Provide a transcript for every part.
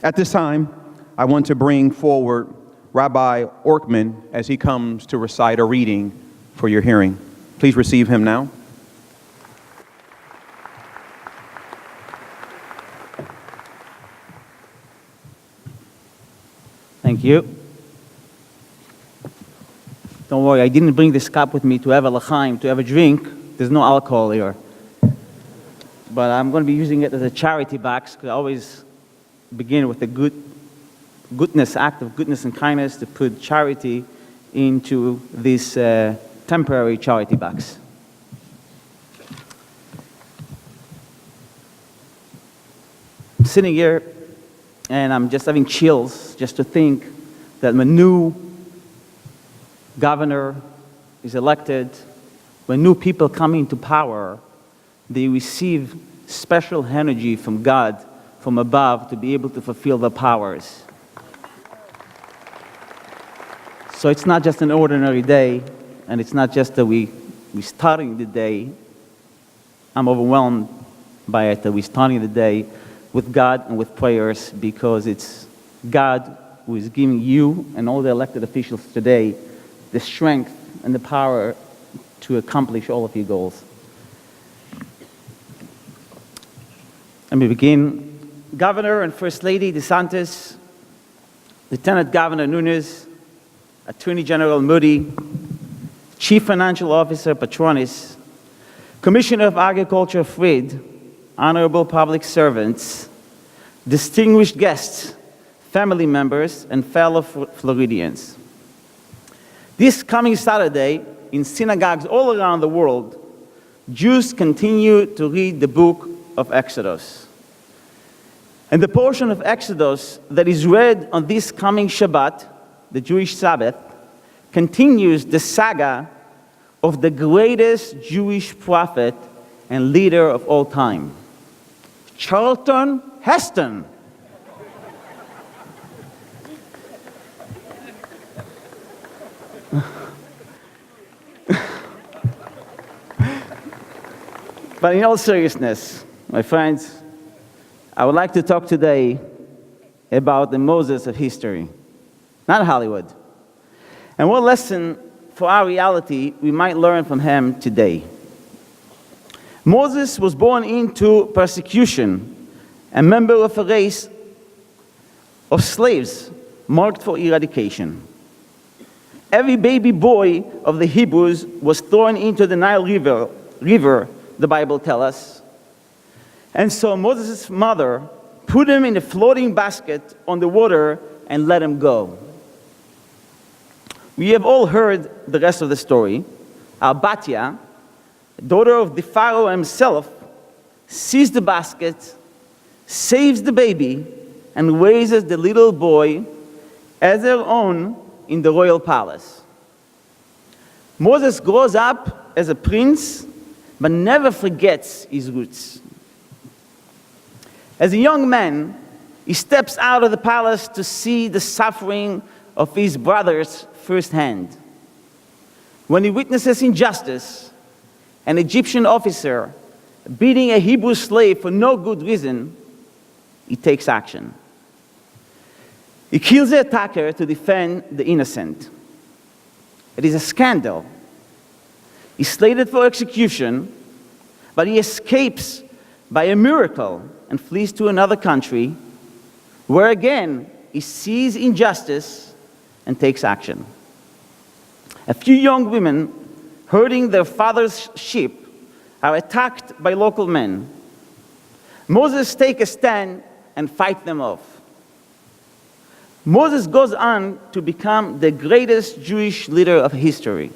At this time, I want to bring forward Rabbi Oirechman as he comes to recite a reading for your hearing. Please receive him now. Thank you. Don't worry, I didn't bring this cup with me to have a l'chaim, to have a drink. There's no alcohol here. But I'm going to be using it as a charity box, because I always begin with a goodness, act of goodness and kindness to put charity into this temporary charity box. I'm sitting here and I'm just having chills just to think that when new governor is elected, when new people come into power, they receive special energy from God, from above, to be able to fulfill their powers. So it's not just an ordinary day, and it's not just that we're starting the day. I'm overwhelmed by it, that we're starting the day with God and with prayers, because it's God who is giving you and all the elected officials today the strength and the power to accomplish all of your goals. Let me begin. Governor and First Lady DeSantis, Lieutenant Governor Nunes, Attorney General Moody, Chief Financial Officer Patronis, Commissioner of Agriculture Fried, honorable public servants, distinguished guests, family members, and fellow Floridians. This coming Saturday, in synagogues all around the world, Jews continue to read the book of Exodus. And the portion of Exodus that is read on this coming Shabbat, the Jewish Sabbath, continues the saga of the greatest Jewish prophet and leader of all time, Charlton Heston. But in all seriousness, my friends, I would like to talk today about the Moses of history, not Hollywood. And what lesson for our reality we might learn from him today. Moses was born into persecution, a member of a race of slaves marked for eradication. Every baby boy of the Hebrews was thrown into the Nile River, the Bible tells us. And so Moses' mother put him in a floating basket on the water and let him go. We have all heard the rest of the story. Batya, daughter of the Pharaoh himself, sees the basket, saves the baby, and raises the little boy as her own in the royal palace. Moses grows up as a prince, but never forgets his roots. As a young man, he steps out of the palace to see the suffering of his brothers firsthand. When he witnesses injustice, an Egyptian officer beating a Hebrew slave for no good reason, he takes action. He kills the attacker to defend the innocent. It is a scandal. He's slated for execution, but he escapes by a miracle and flees to another country, where again he sees injustice and takes action. A few young women herding their father's sheep are attacked by local men. Moses takes a stand and fights them off. Moses goes on to become the greatest Jewish leader of history.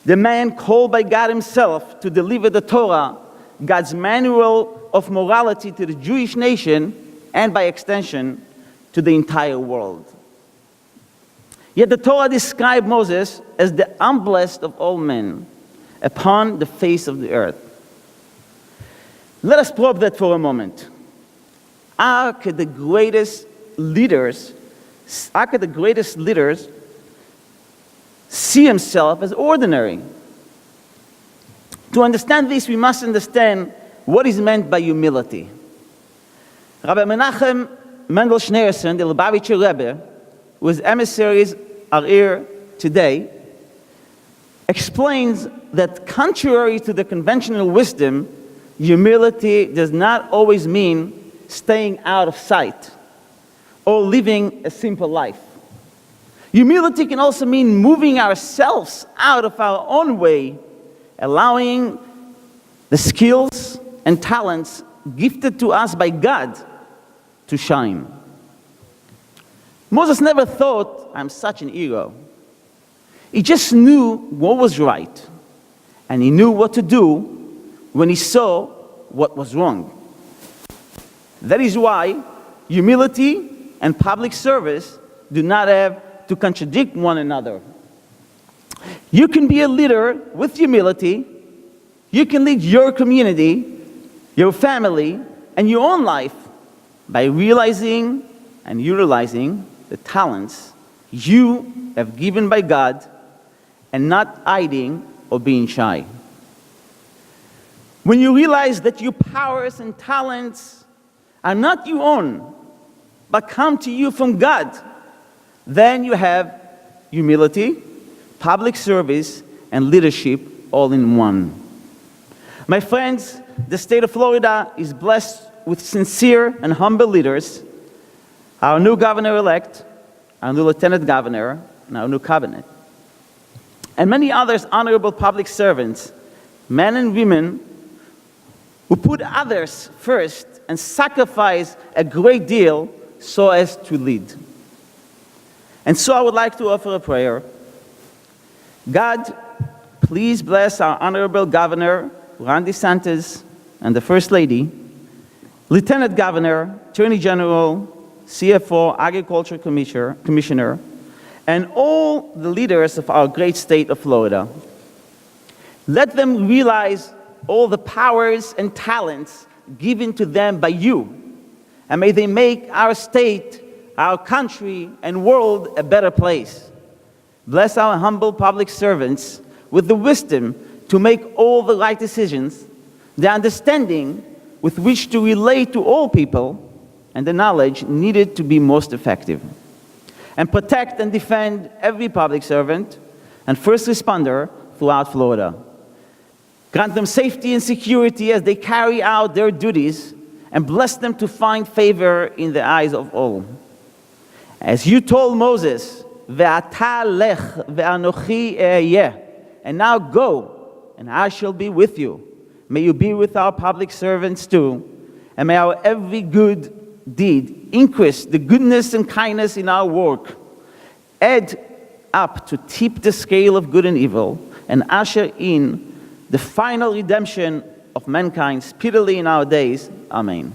The man called by God himself to deliver the Torah, God's manual of morality to the Jewish nation, and by extension, to the entire world. Yet the Torah described Moses as the humblest of all men upon the face of the earth. Let us probe that for a moment. How could the greatest leaders see himself as ordinary? To understand this, we must understand what is meant by humility. Rabbi Menachem Mendel Schneerson, the Lubavitcher Rebbe, whose emissaries are here today, explains that contrary to the conventional wisdom, humility does not always mean staying out of sight or living a simple life. Humility can also mean moving ourselves out of our own way, allowing the skills and talents gifted to us by God to shine. Moses never thought, I'm such an hero. He just knew what was right, and he knew what to do when he saw what was wrong. That is why humility and public service do not have to contradict one another. You can be a leader with humility. You can lead your community, your family, and your own life by realizing and utilizing the talents you have given by God and not hiding or being shy. When you realize that your powers and talents are not your own, but come to you from God, then you have humility, public service, and leadership all in one. My friends, the state of Florida is blessed with sincere and humble leaders, our new governor-elect, our new lieutenant governor, and our new cabinet, and many others honorable public servants, men and women who put others first and sacrifice a great deal so as to lead. And so I would like to offer a prayer. God, please bless our honorable governor, DeSantis, and the First Lady, Lieutenant Governor, Attorney General, CFO, Agriculture Commissioner, and all the leaders of our great state of Florida. Let them realize all the powers and talents given to them by you, and may they make our state, our country, and world a better place. Bless our humble public servants with the wisdom to make all the right decisions, the understanding with which to relate to all people, and the knowledge needed to be most effective. And protect and defend every public servant and first responder throughout Florida. Grant them safety and security as they carry out their duties, and bless them to find favor in the eyes of all. As you told Moses, "Ve'ata lech ve'anochi ehyeh," and now go, and I shall be with you. May you be with our public servants too, and may our every good deed increase the goodness and kindness in our work, add up to tip the scale of good and evil, and usher in the final redemption of mankind speedily in our days. Amen.